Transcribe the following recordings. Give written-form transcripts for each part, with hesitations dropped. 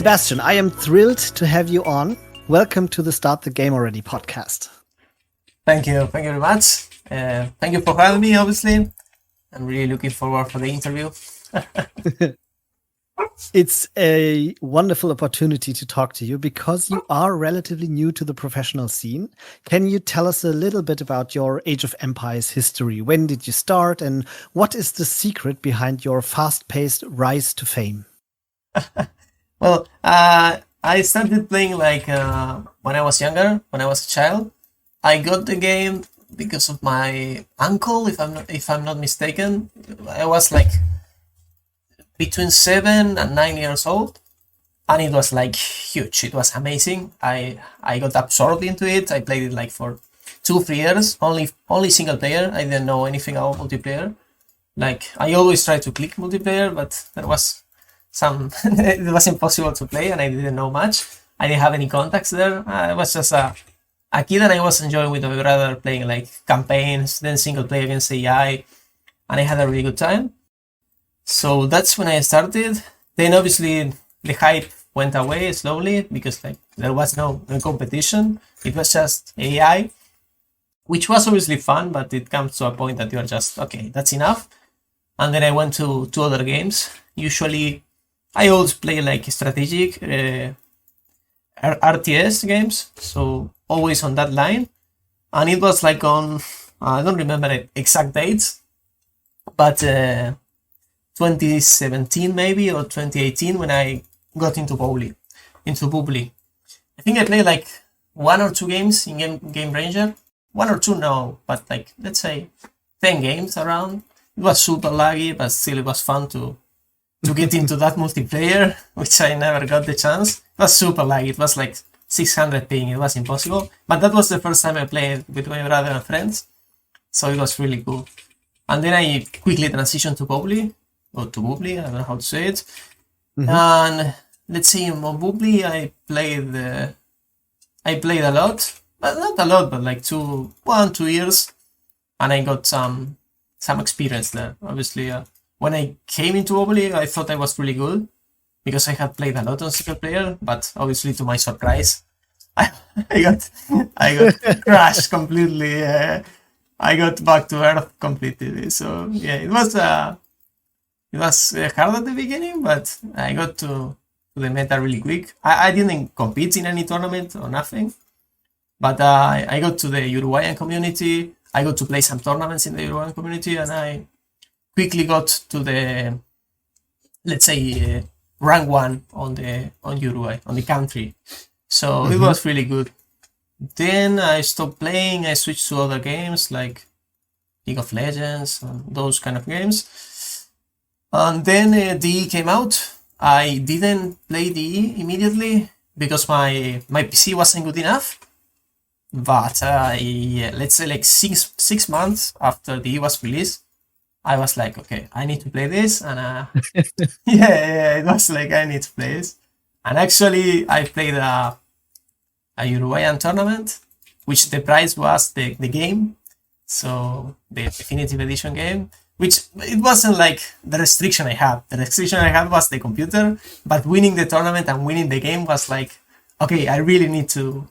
Sebastian, I am thrilled to have you on. Welcome to the Start the Game Already podcast. Thank you very much. Thank you for having me, obviously. I'm really looking forward for the interview. It's a wonderful opportunity to talk to you because you are relatively new to the professional scene. Can you tell us a little bit about your Age of Empires history? When did you start and what is the secret behind your fast-paced rise to fame? Well, I started playing when I was younger, when I was a child. I got the game because of my uncle, if I'm not mistaken. I was like between 7 and 9 years old, and it was like huge. It was amazing. I got absorbed into it. I played it like for 2-3 years, only single player. I didn't know anything about multiplayer. Like I always tried to click multiplayer, but there was it was impossible to play, and I didn't know much. I didn't have any contacts there. I was just a kid, and I was enjoying with my brother playing like campaigns, then single player against AI, and I had a really good time. So that's when I started. Then obviously the hype went away slowly because like there was no competition. It was just AI, which was obviously fun, but it comes to a point that you are just, okay, that's enough. And then I went to other games. Usually I always play like strategic RTS games, so always on that line. And it was like on, I don't remember the exact dates, but 2017 maybe or 2018 when I got into Publi. I think I played like 1 or 2 games in Game Ranger. 1 or 2 no, but like let's say 10 games around. It was super laggy, but still it was fun to get into that multiplayer, which I never got the chance. It was super laggy. It was like 600 ping. It was impossible. But that was the first time I played with my brother and friends, so it was really cool. And then I quickly transitioned to Publi. Or to Publi, I don't know how to say it. Mm-hmm. And let's see, on Publi I played a lot, but not a lot, but like 2 years, and I got some experience there. Obviously, when I came into Publi, I thought I was really good because I had played a lot on single player, but obviously to my surprise, I got crashed completely. I got back to earth completely. So yeah, it was hard at the beginning, but I got to the meta really quick. I didn't compete in any tournament or nothing, but I got to the Uruguayan community. I got to play some tournaments in the Uruguayan community, and I quickly got to the, let's say, rank 1 on Uruguay, on the country. So it was really good. Then I stopped playing. I switched to other games like League of Legends and those kind of games. And then DE came out. I didn't play DE immediately because my PC wasn't good enough. But let's say like six months after DE was released, I was like, okay, I need to play this. And yeah, it was like, I need to play this. And actually, I played a Uruguayan tournament, which the prize was the game. So the Definitive Edition game. Which it wasn't like the restriction I had. The restriction I had was the computer, but winning the tournament and winning the game was like, okay, I really need to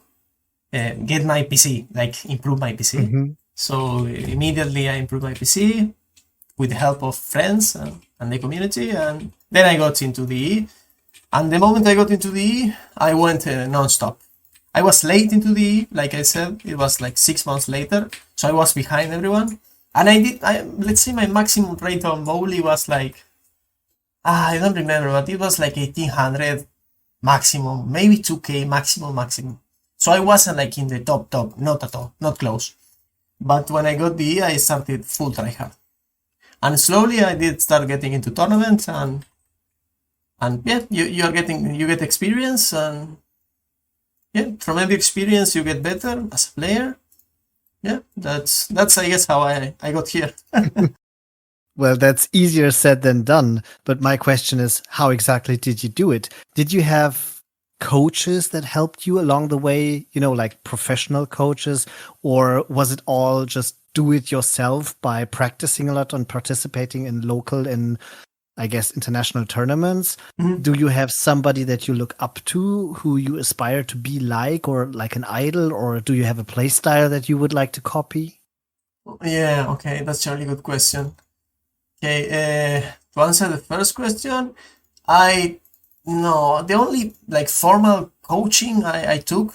get my PC, like improve my PC. Mm-hmm. So immediately I improved my PC with the help of friends and the community, and then I got into DE. And the moment I got into DE, I went non-stop. I was late into DE, like I said, it was like 6 months later, so I was behind everyone. And let's say my maximum rate on Bowley was like, I don't remember, but it was like 1800 maximum, maybe 2K maximum. So I wasn't like in the top, not at all, not close. But when I got DE, I started full tryhard. And slowly I did start getting into tournaments and yeah, you get experience, and yeah, from every experience you get better as a player. Yeah, that's I guess how I got here. Well, that's easier said than done. But my question is, how exactly did you do it? Did you have coaches that helped you along the way, like professional coaches, or was it all just do it yourself by practicing a lot and participating in local and I guess, international tournaments. Mhm. Do you have somebody that you look up to, who you aspire to be like, or like an idol, or do you have a play style that you would like to copy? Yeah, okay, that's a really good question. Okay, to answer the first question, no, the only like formal coaching I took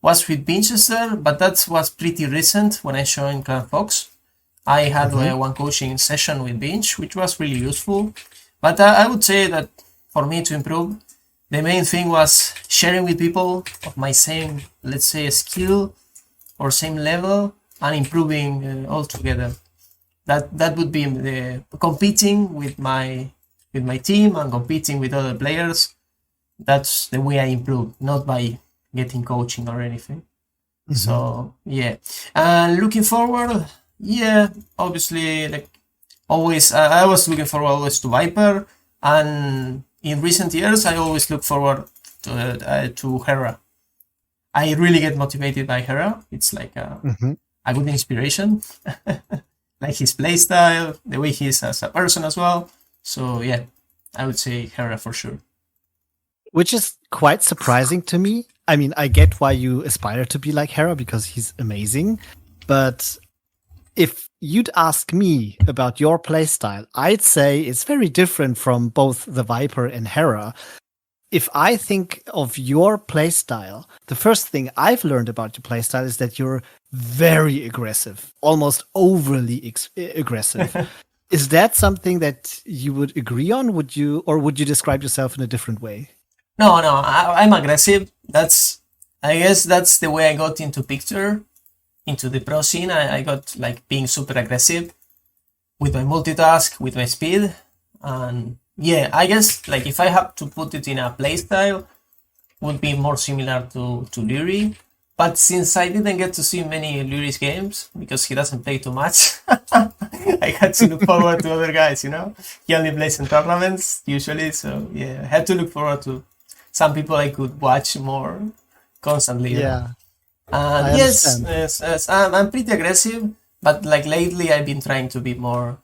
was with Winchester, but that was pretty recent when I joined Clan Fox. I had one coaching session with Binge, which was really useful. But I would say that for me to improve, the main thing was sharing with people of my same, let's say, skill or same level and improving all together. That would be the competing with my team and competing with other players. That's the way I improve, not by getting coaching or anything. So yeah, and looking forward, yeah, obviously, like always, I was looking forward always to Viper, and in recent years, I always look forward to Hera. I really get motivated by Hera. It's like a good inspiration, like his playstyle, the way he is as a person as well. So yeah, I would say Hera for sure. Which is quite surprising to me. I mean, I get why you aspire to be like Hera because he's amazing. But if you'd ask me about your playstyle, I'd say it's very different from both the Viper and Hera. If I think of your playstyle, the first thing I've learned about your playstyle is that you're very aggressive, almost overly aggressive. Is that something that you would agree on? Would you describe yourself in a different way? No, I'm aggressive. I guess that's the way I got into the pro scene. I got like being super aggressive with my multitask, with my speed, and yeah, I guess like if I have to put it in a play style, would be more similar to Luri. But since I didn't get to see many Luri's games because he doesn't play too much, I had to look forward to other guys. He only plays in tournaments usually, so yeah, I had to look forward to some people I could watch more constantly. Yeah. Yes, I'm pretty aggressive, but like lately I've been trying to be more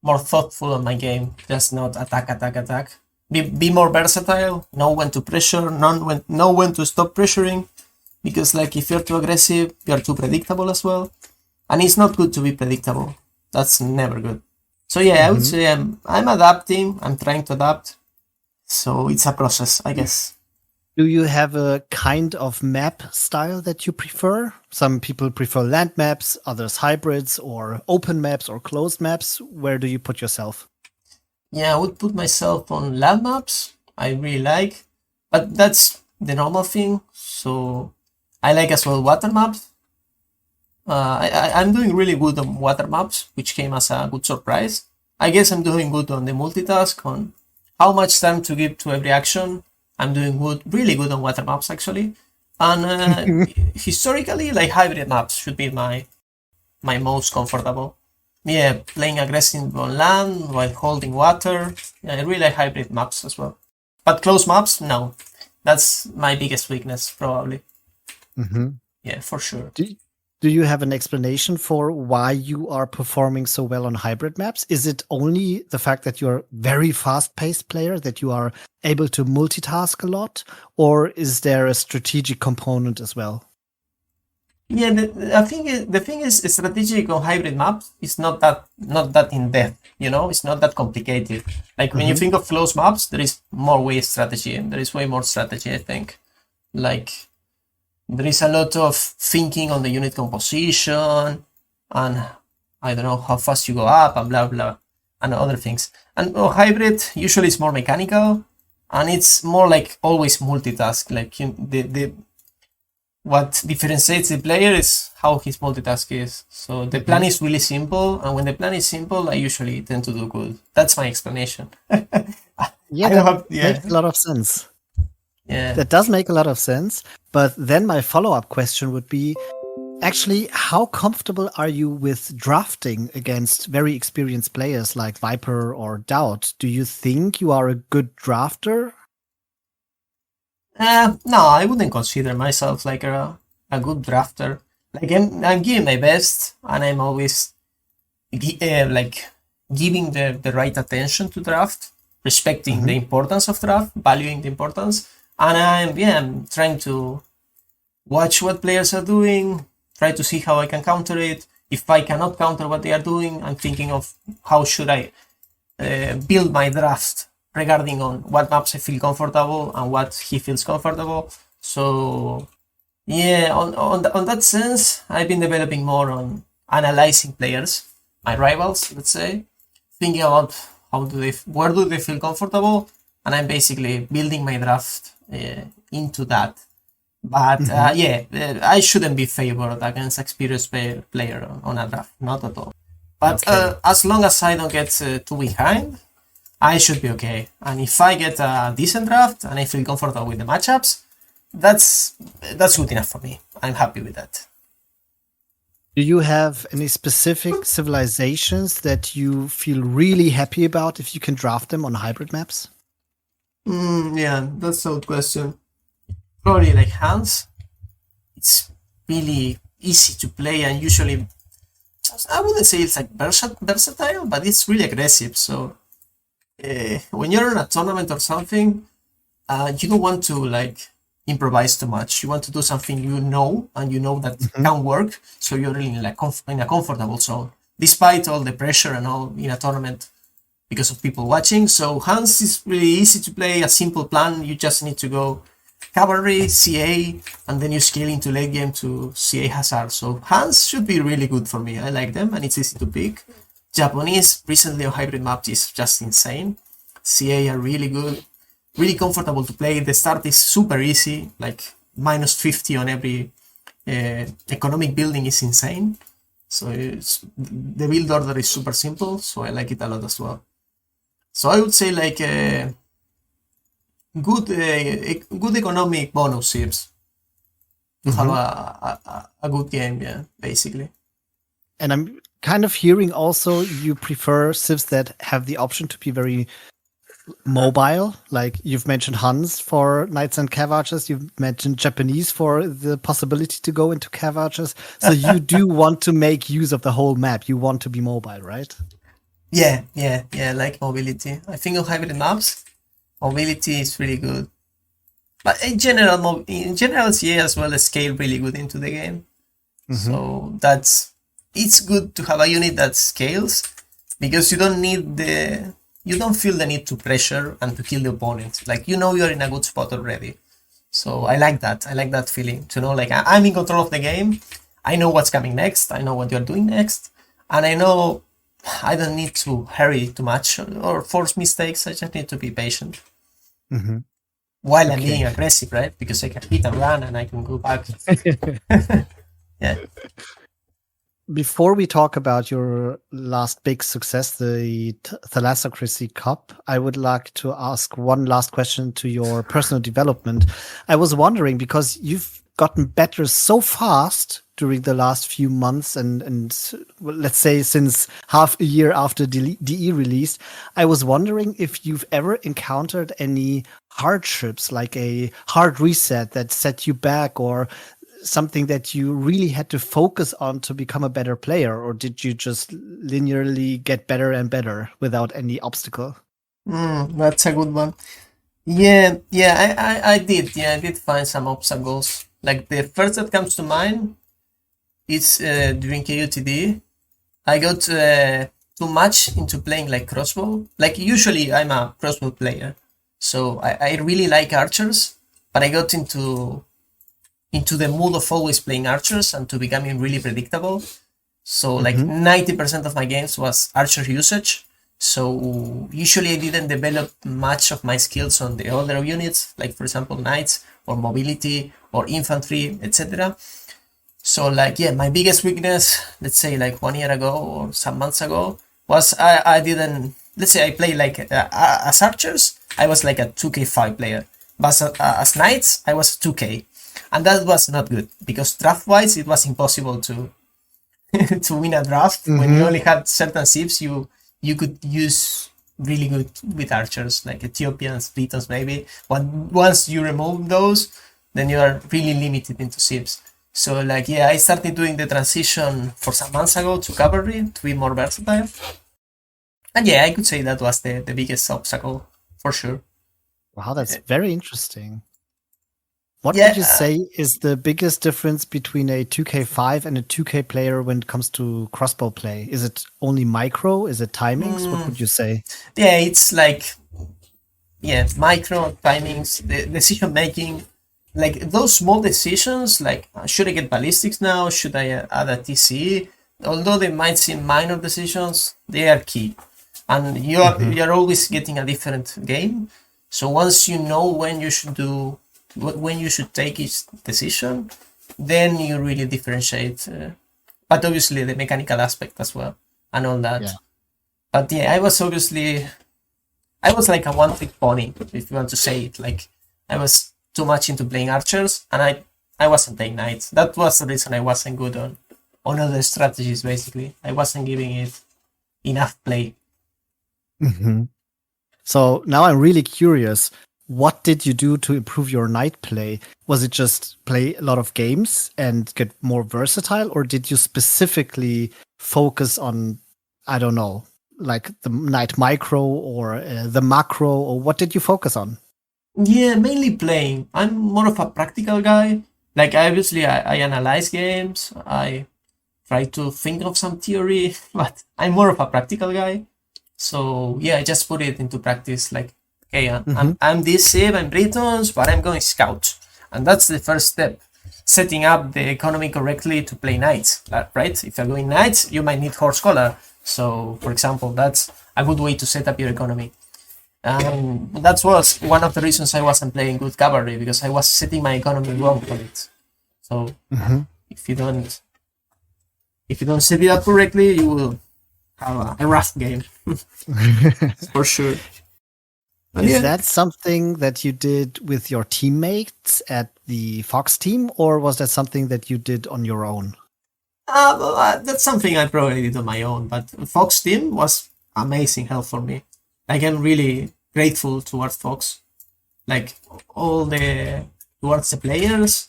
thoughtful on my game, just not attack. Be more versatile, know when to pressure, know when to stop pressuring, because like if you're too aggressive, you're too predictable as well, and it's not good to be predictable. That's never good. So yeah, I would say I'm adapting. I'm trying to adapt. So it's a process, I guess. Do you have a kind of map style that you prefer? Some people prefer land maps, others hybrids, or open maps or closed maps. Where do you put yourself? Yeah, I would put myself on land maps. I really like, but that's the normal thing. So I like as well water maps. I'm doing really good on water maps, which came as a good surprise. I guess I'm doing good on the multitask, on how much time to give to every action. I'm doing really good on water maps actually. And historically, like hybrid maps should be my most comfortable. Yeah, playing aggressive on land while holding water. Yeah, I really like hybrid maps as well. But close maps, no. That's my biggest weakness, probably. Yeah, for sure. Do you have an explanation for why you are performing so well on hybrid maps? Is it only the fact that you're a very fast-paced player, that you are able to multitask a lot, or is there a strategic component as well? Yeah, I think the thing is strategic on hybrid maps is not that in depth. It's not that complicated. Like when you think of close maps, there is more way strategy, and there is way more strategy. I think, like there is a lot of thinking on the unit composition, and I don't know how fast you go up, and blah blah, and other things. And hybrid usually is more mechanical, and it's more like always multitask. Like what differentiates the player is how his multitask is. So the plan is really simple, and when the plan is simple, I usually tend to do good. That's my explanation. Yeah, that makes a lot of sense. Yeah, that does make a lot of sense. But then my follow-up question would be, actually, how comfortable are you with drafting against very experienced players like Viper or Doubt? Do you think you are a good drafter? No, I wouldn't consider myself like a good drafter. Like I'm giving my best, and I'm always like giving the right attention to draft. respecting the importance of draft, valuing the importance. And I'm trying to watch what players are doing, try to see how I can counter it. If I cannot counter what they are doing, I'm thinking of how should I build my draft regarding on what maps I feel comfortable and what he feels comfortable. So yeah, on that sense, I've been developing more on analyzing players, my rivals, let's say, thinking about where do they feel comfortable, and I'm basically building my draft into that. But I shouldn't be favored against experienced player on a draft, not at all. But as long as I don't get too behind, I should be okay. And if I get a decent draft and I feel comfortable with the matchups, that's good enough for me. I'm happy with that. Do you have any specific civilizations that you feel really happy about if you can draft them on hybrid maps? Yeah, that's a good question. Probably like Hans. It's really easy to play and usually, I wouldn't say it's like versatile, but it's really aggressive. So when you're in a tournament or something, you don't want to like improvise too much. You want to do something and you know that can work. So you're in like in a comfortable zone, despite all the pressure and all in a tournament because of people watching. So Hans is really easy to play. A simple plan. You just need to go cavalry, CA, and then you scale into late game to CA Hazard. So Hans should be really good for me. I like them and it's easy to pick. Japanese recently on hybrid maps is just insane. CA are really good, really comfortable to play. The start is super easy, like minus 50 on every economic building is insane. So the build order is super simple, so I like it a lot as well. So I would say like good economic bonus chips to have a good game, yeah, basically. And I'm kind of hearing also you prefer civs that have the option to be very mobile, like you've mentioned Hans for knights and cav archers, you've mentioned Japanese for the possibility to go into cav archers. So you do want to make use of the whole map. You want to be mobile, right? Yeah, like mobility. I think on hybrid maps, mobility is really good. But in general, CA as well as scale really good into the game. So it's good to have a unit that scales because you don't feel the need to pressure and to kill the opponent. Like, you're in a good spot already. So I like that. I like that feeling to know, like, I'm in control of the game. I know what's coming next. I know what you're doing next. And I know I don't need to hurry too much or force mistakes. I just need to be patient. While I'm being aggressive, right? Because I can hit and run and I can go back. Yeah. Before we talk about your last big success, the Thalassocracy Cup, I would like to ask one last question to your personal development. I was wondering, because you've gotten better so fast during the last few months and let's say since half a year after DE released, I was wondering if you've ever encountered any hardships, like a hard reset that set you back, or something that you really had to focus on to become a better player, or did you just linearly get better and better without any obstacle? That's a good one. Yeah, I did. Yeah, I did find some obstacles. Like the first that comes to mind is during KUTD. I got too much into playing like crossbow. Like usually I'm a crossbow player, so I really like archers, but I got into the mood of always playing archers and to becoming really predictable. So like 90% of my games was archer usage. So usually I didn't develop much of my skills on the other units, like for example knights or mobility or infantry, etc. So like, yeah, my biggest weakness, let's say like 1 year ago or some months ago, was I didn't, let's say I play like as archers, I was like a 2k5 player. But as knights, I was 2k. And that was not good because draft-wise, it was impossible to to win a draft. When you only had certain civs, you could use really good with archers, like Ethiopians, Britons maybe. But once you remove those, then you are really limited into civs. So like, yeah, I started doing the transition for some months ago to cavalry to be more versatile. And yeah, I could say that was the biggest obstacle for sure. Wow, that's very interesting. What Yeah, would you say is the biggest difference between a 2K5 and a 2K player when it comes to crossbow play? Is it only micro? Is it timings? What would you say? yeah, it's like, yeah, micro timings, the decision making, like those small decisions, like should I get ballistics now? Should I add a TCE? Although they might seem minor decisions, they are key, and you're always getting a different game. So once you know when you should take each decision, then you really differentiate. But obviously the mechanical aspect as well and all that. Yeah. But yeah, I was like a one-trick pony, if you want to say it. Like I was too much into playing archers, and I wasn't playing knights. That was the reason I wasn't good on other strategies. Basically, I wasn't giving it enough play. So now I'm really curious. What did you do to improve your knight play? Was it just play a lot of games and get more versatile, or did you specifically focus on, I don't know, like the knight micro or the macro, or what did you focus on? Yeah, mainly playing. I'm more of a practical guy. Like obviously I analyze games. I try to think of some theory, but I'm more of a practical guy. So yeah, I just put it into practice. Like, okay, I'm this Civ, I'm Britons, but I'm going scout, and that's the first step. Setting up the economy correctly to play knights, right? If you're going knights, you might need horse collar. So, for example, that's a good way to set up your economy. That was one of the reasons I wasn't playing good cavalry, because I was setting my economy wrong for it. So if you don't set it up correctly, you will have a rough game. For sure. Is that something that you did with your teammates at the Fox team, or was that something that you did on your own? That's something I probably did on my own, but Fox team was amazing help for me. Like, I'm really grateful towards Fox, like towards the players,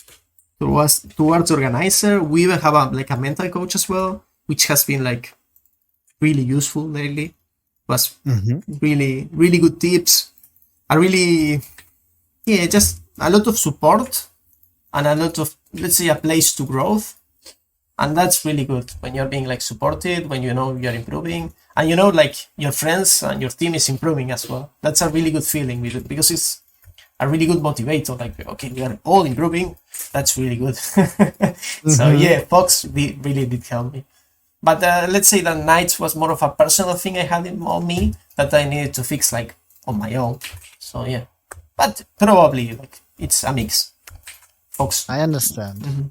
towards organizer. We even have a mental coach as well, which has been like really useful lately. It was really, really good tips. Just a lot of support and a lot of, let's say, a place to growth. And that's really good when you're being like supported, when you know you're improving, and you know like your friends and your team is improving as well. That's a really good feeling with it, because it's a really good motivator. Like, okay, we are all improving. That's really good. So yeah, Fox really did help me. But let's say that Knights was more of a personal thing I had on me that I needed to fix like on my own. So yeah, but probably like it's a mix. Fox. I understand.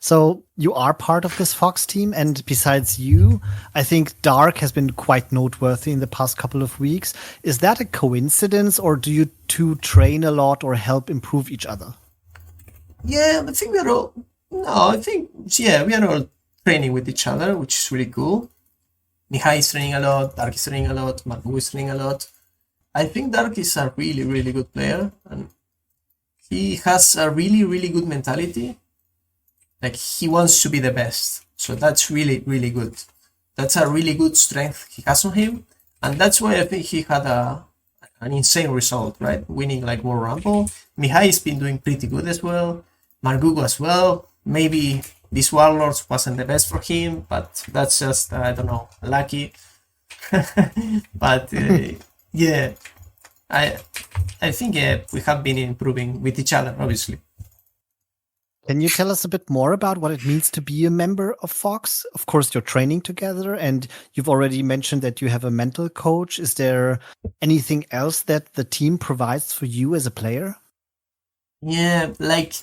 So you are part of this Fox team, and besides you, I think Dark has been quite noteworthy in the past couple of weeks. Is that a coincidence, or do you two train a lot or help improve each other? Yeah, I think we are all training with each other, which is really cool. Mihai is training a lot, Dark is training a lot, Marco is training a lot. I think Dark is a really, really good player, and he has a really, really good mentality. Like, he wants to be the best. So that's really, really good. That's a really good strength he has on him. And that's why I think he had an insane result, right? Winning like World Rumble. Mihai has been doing pretty good as well. Margugo as well. Maybe this Warlords wasn't the best for him, but that's just, I don't know, lucky. But yeah, I think we have been improving with each other, obviously. Can you tell us a bit more about what it means to be a member of Fox? Of course, you're training together, and you've already mentioned that you have a mental coach. Is there anything else that the team provides for you as a player? Yeah, like,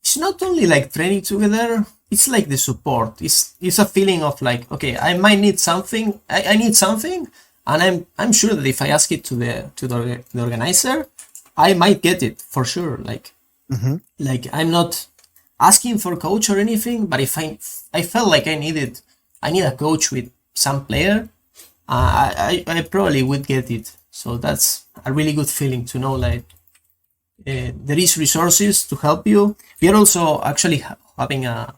it's not only like training together, it's like the support. It's a feeling of like, okay, I might need something, I need something, and I'm sure that if I ask it to the organizer, I might get it for sure. Like, like I'm not asking for a coach or anything, but if I felt like I need a coach with some player, I probably would get it. So that's a really good feeling to know like there is resources to help you. We are also actually having a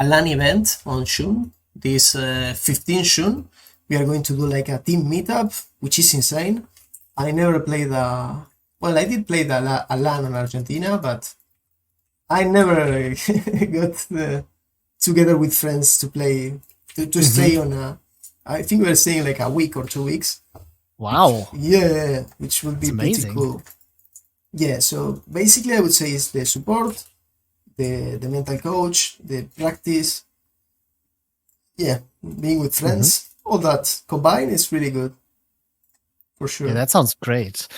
LAN event on June, this 15 June. We are going to do like a team meetup, which is insane. I never played well, I did play a LAN on Argentina, but I never got together with friends to play, to stay on I think we're staying like a week or 2 weeks. Wow. Yeah, which would be That's pretty amazing. cool. Yeah, so basically I would say it's the support, the mental coach, the practice, yeah, being with friends, all that combined is really good, for sure. Yeah, that sounds great.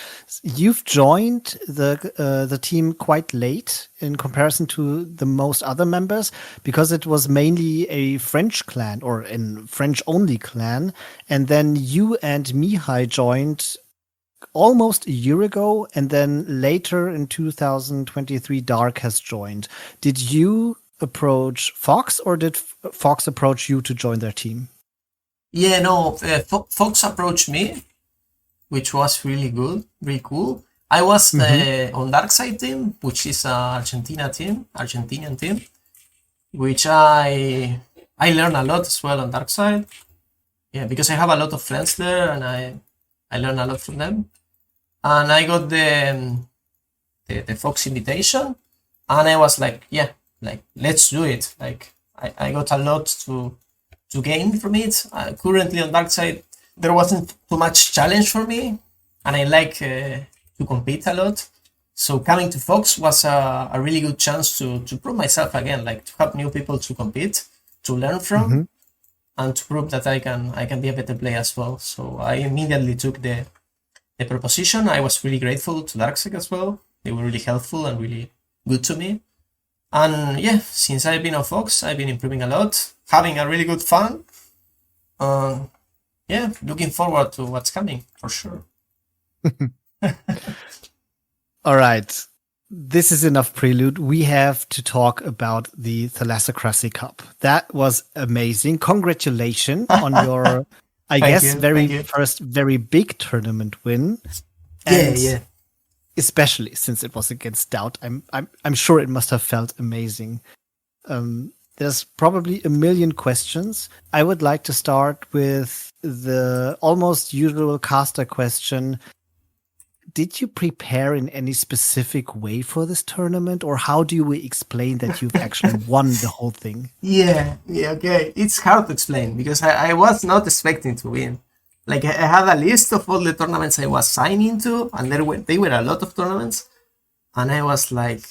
You've joined the team quite late in comparison to the most other members because it was mainly a French clan or a French-only clan, and then you and Mihai joined almost a year ago, and then later in 2023, Dark has joined. Did you approach Fox, or did Fox approach you to join their team? Yeah, no, Fox approached me, which was really good, really cool. I was on Dark Side team, which is an Argentinian team, which I learned a lot as well on Dark Side. Yeah, because I have a lot of friends there, and I learned a lot from them. And I got the Fox invitation, and I was like, yeah, like let's do it. Like I got a lot to gain from it. Currently on Dark Side, there wasn't too much challenge for me, and I like to compete a lot. So coming to Fox was a really good chance to prove myself again, like to have new people to compete, to learn from, and to prove that I can be a better player as well. So I immediately took the proposition. I was really grateful to Darksec as well. They were really helpful and really good to me. And yeah, since I've been on Fox, I've been improving a lot, having a really good fun. Yeah, looking forward to what's coming for sure. All right. This is enough prelude. We have to talk about the Thalassocracy Cup. That was amazing. Congratulations on your, I guess, first very big tournament win. And yeah. especially since it was against Doubt, I'm sure it must have felt amazing. There's probably a million questions. I would like to start with the almost usual caster question. Did you prepare in any specific way for this tournament, or how do you explain that you've actually won the whole thing? Yeah, okay. It's hard to explain because I was not expecting to win. Like I had a list of all the tournaments I was signed into, and they were a lot of tournaments, and I was like,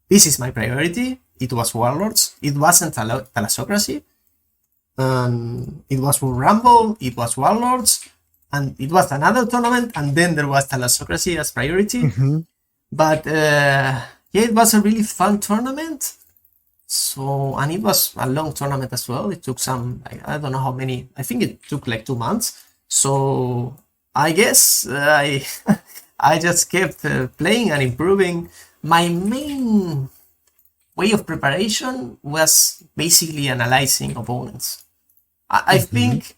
this is my priority. It was Warlords. It wasn't Thalassocracy. It was for Rumble. It was Warlords. And it was another tournament, and then there was Thalassocracy as priority. But yeah, it was a really fun tournament. So, and it was a long tournament as well. It took I don't know how many. I think it took like 2 months. So I guess I just kept playing and improving. My main way of preparation was basically analyzing opponents. I think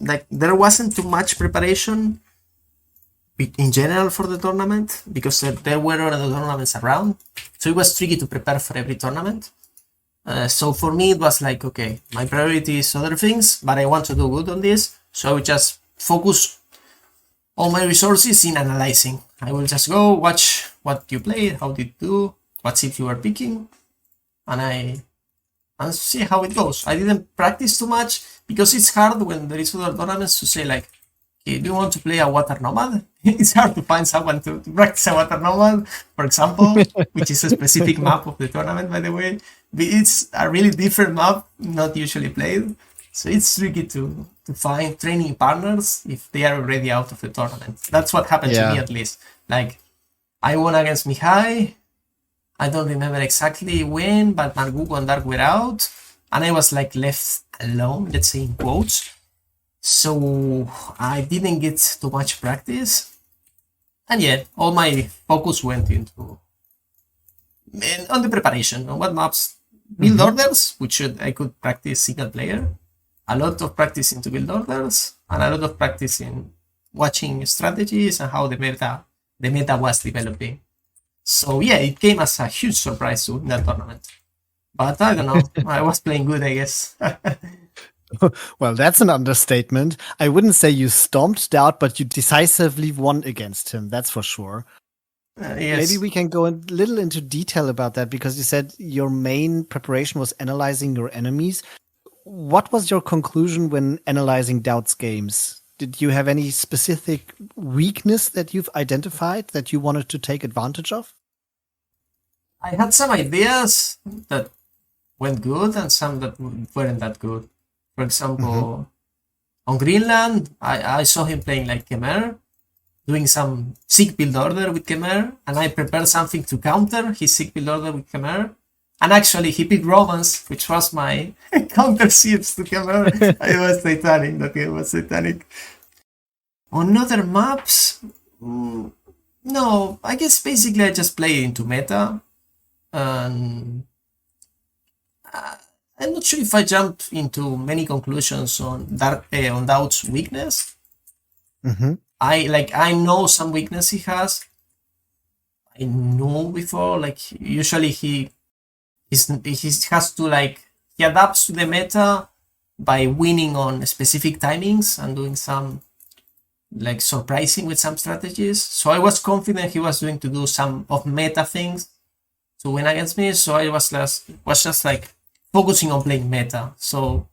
like there wasn't too much preparation in general for the tournament because there were other tournaments around, so it was tricky to prepare for every tournament. So for me it was like, okay, my priority is other things, but I want to do good on this, so I would just focus all my resources in analyzing. I will just go watch what you played, how did you do, what ships you were picking, and see how it goes. I didn't practice too much because it's hard when there is other tournaments to say like, okay, do you want to play a water nomad? It's hard to find someone to practice a water nomad, for example, which is a specific map of the tournament, by the way. It's a really different map, not usually played. So it's tricky to find training partners if they are already out of the tournament. That's what happened to me, at least. Like, I won against Mihai. I don't remember exactly when, but Margugo and Dark were out, and I was like left alone, let's say in quotes. So I didn't get too much practice, and yeah, all my focus went into on the preparation, on what maps, build orders, which I could practice single player, a lot of practice into build orders, and a lot of practice in watching strategies and how the meta was developing. So yeah, it came as a huge surprise to win that tournament. But I don't know, I was playing good, I guess. Well, that's an understatement. I wouldn't say you stomped Doubt, but you decisively won against him. That's for sure. Yes. Maybe we can go a little into detail about that because you said your main preparation was analyzing your enemies. What was your conclusion when analyzing Doubt's games? Did you have any specific weakness that you've identified that you wanted to take advantage of? I had some ideas that went good and some that weren't that good. For example, on Greenland, I saw him playing like Khmer, doing some sick build order with Khmer, and I prepared something to counter his sick build order with Khmer. And actually, he picked Romans, which was my counter siege to Khmer. It was satanic. That game was satanic. On other maps, no, I guess basically I just played into meta. And I'm not sure if I jumped into many conclusions on Doubt's weakness. I know some weakness he has. I know before, like usually he has to he adapts to the meta by winning on specific timings and doing some surprising with some strategies. So I was confident he was going to do some of meta things to win against me. So I was just focusing on playing meta. So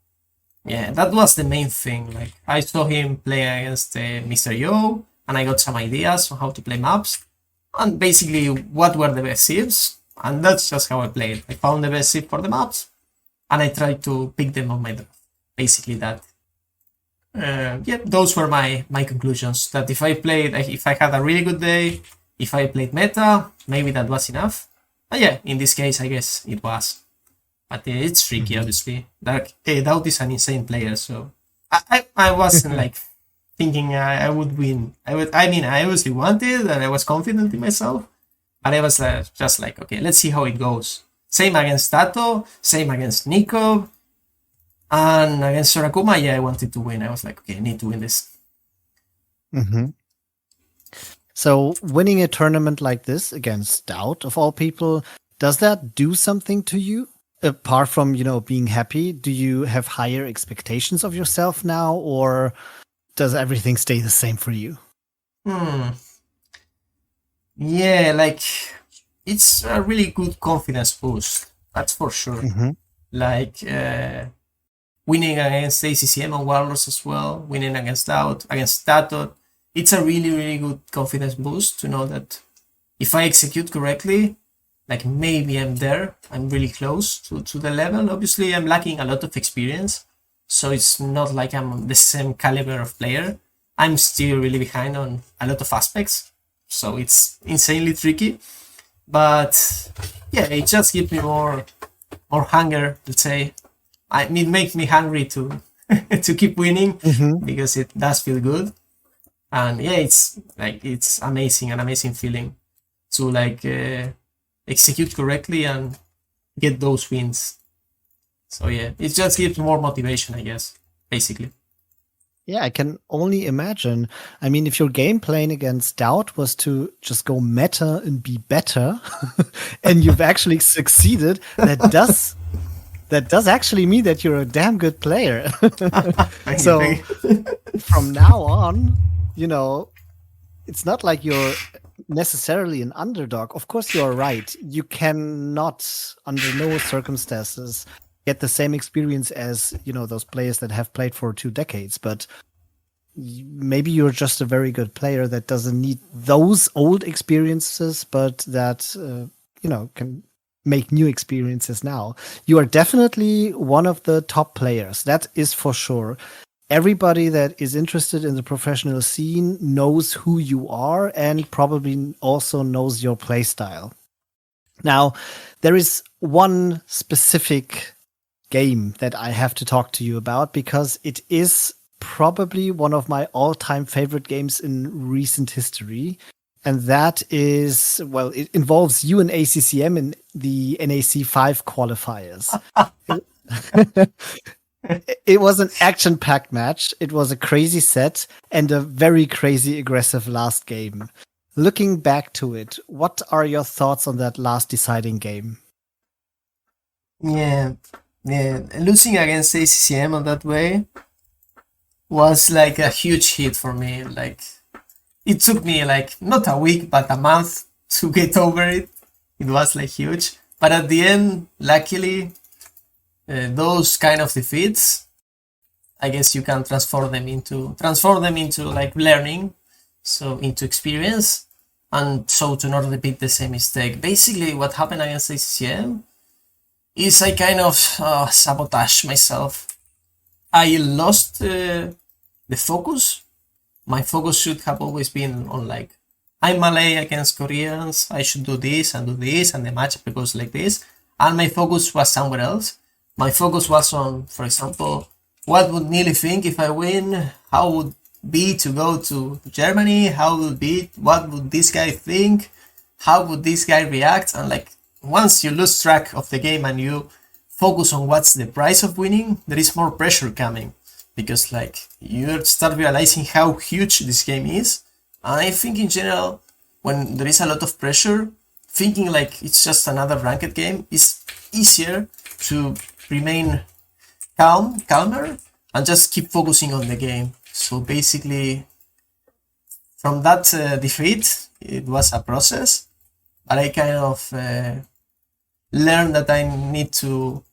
yeah, that was the main thing. Like I saw him play against Mr. Yo, and I got some ideas on how to play maps, and basically what were the best civs, and that's just how I played. I found the best civ for the maps, and I tried to pick them on my draft. Basically that. Yeah, those were my conclusions. That if I had a really good day, if I played meta, maybe that was enough. But yeah, in this case, I guess it was. But it's tricky, obviously. Doubt is an insane player, so I wasn't thinking I would win. I obviously wanted, and I was confident in myself. But I was just like, okay, let's see how it goes. Same against Tato, same against Nico, and against Sorakuma. Yeah, I wanted to win. I was like, okay, I need to win this. So winning a tournament like this against Doubt, of all people, does that do something to you? Apart from, being happy, do you have higher expectations of yourself now, or does everything stay the same for you? Yeah, it's a really good confidence boost. That's for sure. Winning against ACCM and Warlords as well, winning against Doubt, against Tato. It's a really, really good confidence boost to know that if I execute correctly, maybe I'm there, I'm really close to the level. Obviously, I'm lacking a lot of experience, so it's not like I'm the same caliber of player. I'm still really behind on a lot of aspects, so it's insanely tricky. But yeah, it just gives me more hunger, let's say. It makes me hungry to to keep winning because it does feel good. And yeah, it's amazing, an amazing feeling to execute correctly and get those wins. So yeah, it just gives more motivation, I guess, basically. Yeah, I can only imagine. I mean, if your game playing against Doubt was to just go meta and be better, and you've actually succeeded, that does actually mean that you're a damn good player. So from now on, it's not like you're necessarily an underdog. Of course, you're right. You cannot, under no circumstances, get the same experience as those players that have played for 2 decades. But maybe you're just a very good player that doesn't need those old experiences, but that can make new experiences now. You are definitely one of the top players. That is for sure. Everybody that is interested in the professional scene knows who you are and probably also knows your play style. Now, there is one specific game that I have to talk to you about because it is probably one of my all-time favorite games in recent history. And that is, well, it involves you and ACCM in the NAC 5 qualifiers. It was an action-packed match. It was a crazy set and a very crazy aggressive last game. Looking back to it, what are your thoughts on that last deciding game? Yeah, Yeah, losing against ACCM on that way was like a huge hit for me. Like it took me like not a week but a month to get over it. It was like huge, but at the end, luckily, those kind of defeats, I guess you can transform them into like learning, so into experience, and so to not repeat the same mistake. Basically, what happened against ACCM is I kind of sabotage myself. I lost the focus. My focus should have always been on like, I'm Malay against Koreans, I should do this, and the match goes like this. And my focus was somewhere else. My focus was on, for example, what would Neely think if I win? How would be to go to Germany? What would this guy think? How would this guy react? And like, once you lose track of the game and you focus on what's the price of winning, there is more pressure coming. Because like, you start realizing how huge this game is. And I think in general, when there is a lot of pressure, thinking like it's just another ranked game is easier to remain calmer, and just keep focusing on the game. So basically, from that defeat, it was a process, but I kind of learned that I need to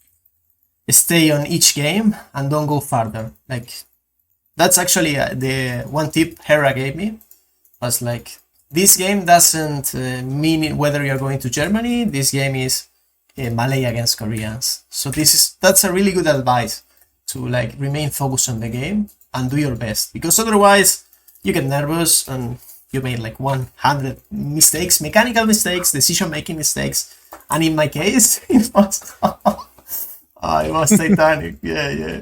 stay on each game and don't go further. Like, that's actually the one tip Hera gave me, was like, this game doesn't mean whether you're going to Germany. This game is Malay against Koreans. So that's a really good advice, to like remain focused on the game and do your best, because otherwise you get nervous and you made like 100 mistakes, mechanical mistakes, decision-making mistakes, and in my case, it was it was Titanic. Yeah.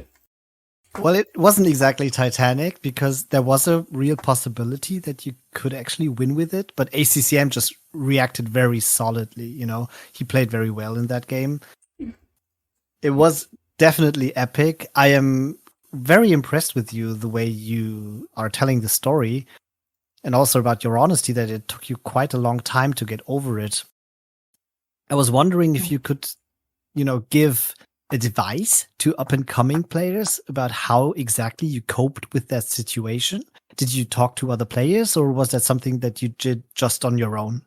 Well, it wasn't exactly Titanic, because there was a real possibility that you could actually win with it, but ACCM just reacted very solidly. He played very well in that game. It was definitely epic. I am very impressed with you, the way you are telling the story, and also about your honesty, that it took you quite a long time to get over it. I was wondering if you could, give advice to up-and-coming players about how exactly you coped with that situation. Did you talk to other players, or was that something that you did just on your own?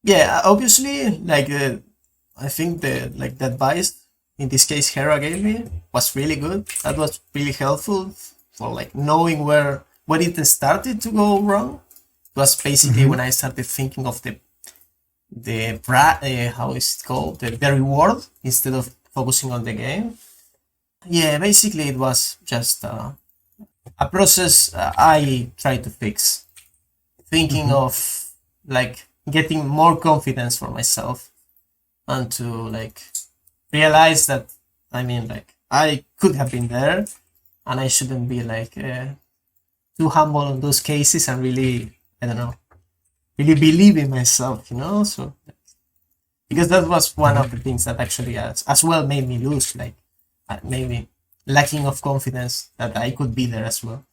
Yeah, obviously, like I think the advice in this case Hera gave me was really good. That was really helpful for like knowing where it started to go wrong. It was basically when I started thinking of the how is it called, the reward, instead of focusing on the game. Yeah, basically it was just a process I tried to fix, thinking of like getting more confidence for myself, and to like realize that I could have been there, and I shouldn't be like too humble in those cases, and really, I don't know, really believe in myself, so because that was one of the things that actually as well made me lose, like maybe lacking of confidence that I could be there as well.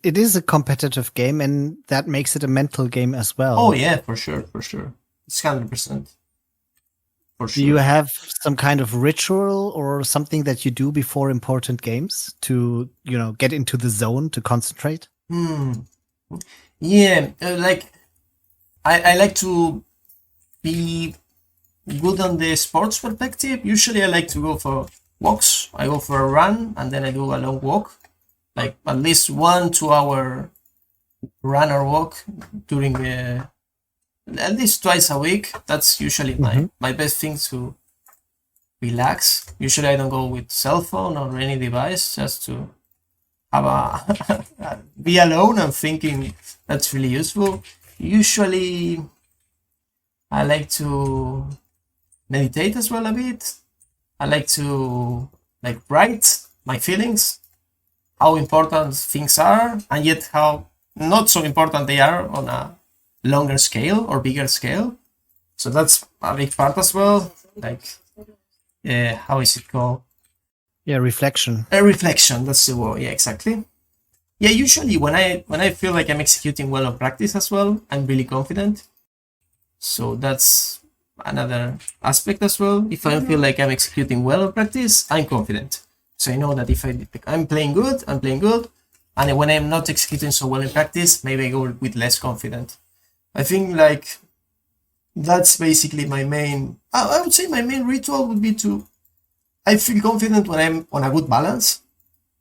It is a competitive game, and that makes it a mental game as well. Oh yeah, for sure. It's 100%. For sure. Do you have some kind of ritual or something that you do before important games to, get into the zone, to concentrate? Yeah, like I like to be good on the sports perspective. Usually I like to go for walks. I go for a run, and then I do a long walk, like at least 1-2 hour run or walk during at least twice a week. That's usually my best thing to relax. Usually I don't go with cell phone or any device, just to have be alone and thinking. That's really useful. Usually I like to meditate as well a bit. I like to write my feelings, how important things are, and yet how not so important they are on a longer scale or bigger scale. So that's a big part as well. Like, how is it called? Yeah, reflection. A reflection, that's the word. Yeah, exactly. Yeah, usually when I feel like I'm executing well on practice as well, I'm really confident. So that's another aspect as well. If I feel like I'm executing well in practice, I'm confident. So I know that if I'm playing good, I'm playing good. And when I'm not executing so well in practice, maybe I go with less confident. I think like that's basically my main, I would say my main ritual would be I feel confident when I'm on a good balance,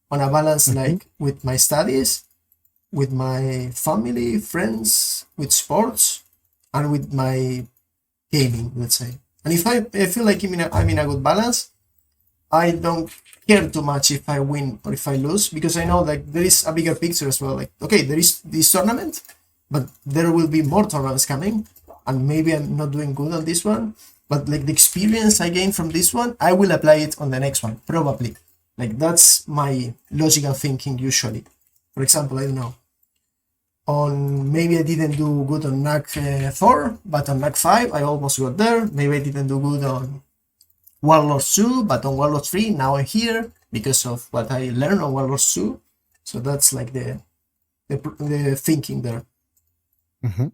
like with my studies, with my family, friends, with sports, and with my gaming, let's say. And if I feel like I'm in a good balance, I don't care too much if I win or if I lose, because I know like there is a bigger picture as well. Like, okay, there is this tournament, but there will be more tournaments coming, and maybe I'm not doing good on this one, but like the experience I gain from this one, I will apply it on the next one, probably. Like that's my logical thinking usually. For example, I don't know, maybe I didn't do good on NAC 4, but on NAC 5 I almost got there. Maybe I didn't do good on Warlords 2, but on Warlords 3 now I'm here because of what I learned on Warlords 2. So that's like the thinking there. Mm-hmm.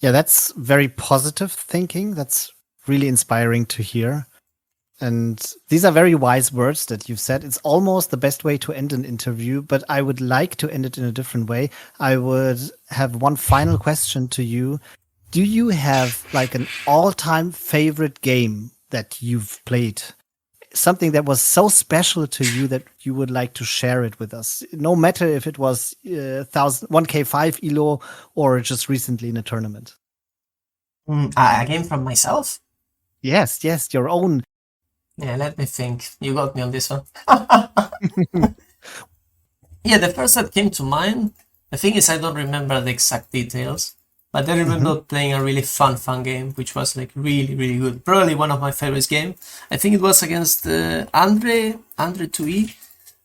Yeah, that's very positive thinking. That's really inspiring to hear. And these are very wise words that you've said. It's almost the best way to end an interview, but I would like to end it in a different way. I would have one final question to you. Do you have like an all-time favorite game that you've played? Something that was so special to you that you would like to share it with us? No matter if it was 1K5 ELO or just recently in a tournament. A game from myself? Yes, your own. Yeah, let me think. You got me on this one. Yeah, the first that came to mind, the thing is I don't remember the exact details, but I remember playing a really fun game, which was like really, really good. Probably one of my favorite games. I think it was against Andre 2E,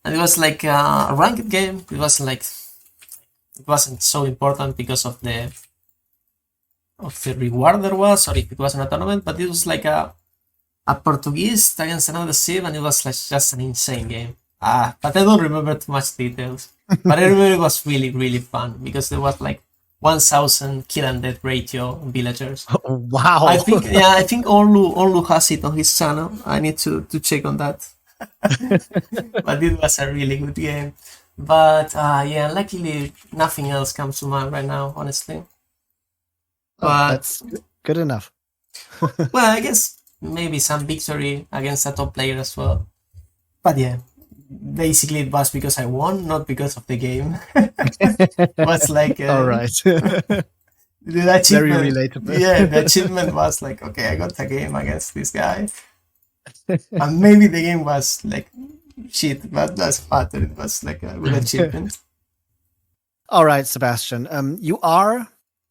and it was like a ranked game. It wasn't so important because of the reward there was, or if it wasn't a tournament, but it was like a Portuguese against another civ, and it was like just an insane game. But I don't remember too much details. But I remember it was really, really fun because there was like 1,000 kill and death ratio on villagers. Oh, wow. I think Orlu has it on his channel. I need to check on that. But it was a really good game. But yeah, luckily nothing else comes to mind right now, honestly. But that's good enough. well, I guess maybe some victory against a top player as well. But yeah, basically it was because I won, not because of the game. It was like all right. The achievement, very relatable. Yeah, the achievement was like, okay, I got a game against this guy. And maybe the game was like shit, but that's fun. It was like a good achievement. All right, Sebastian. You are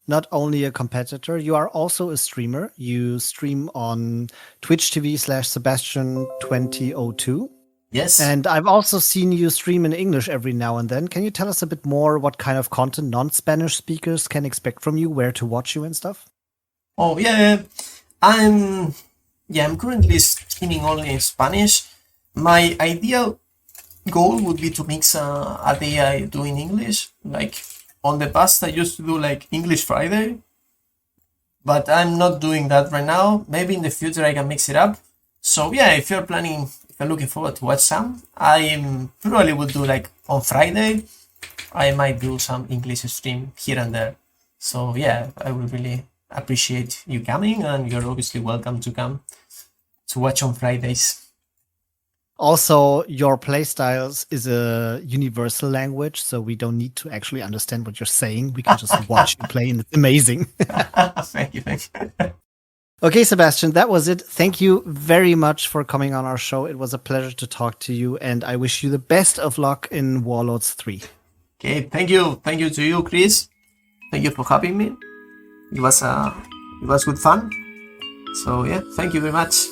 not only a competitor, you are also a streamer. You stream on Twitch TV/Sebastian2002. Yes. And I've also seen you stream in English every now and then. Can you tell us a bit more what kind of content non-Spanish speakers can expect from you, where to watch you and stuff? Oh, yeah. I'm currently streaming only in Spanish. My ideal goal would be to mix a day I do in English. Like on the past, I used to do like English Friday, but I'm not doing that right now. Maybe in the future I can mix it up. So yeah, if you're looking forward to watch some, I probably would do like on Friday. I might do some English stream here and there. So yeah, I would really appreciate you coming, and you're obviously welcome to come to watch on Fridays. Also, your playstyles is a universal language, so we don't need to actually understand what you're saying. We can just watch you play, and it's amazing. Thank you. Okay, Sebastian, that was it. Thank you very much for coming on our show. It was a pleasure to talk to you, and I wish you the best of luck in Warlords 3. Okay, thank you. Thank you to you, Chris. Thank you for having me. It was good fun. So yeah, thank you very much.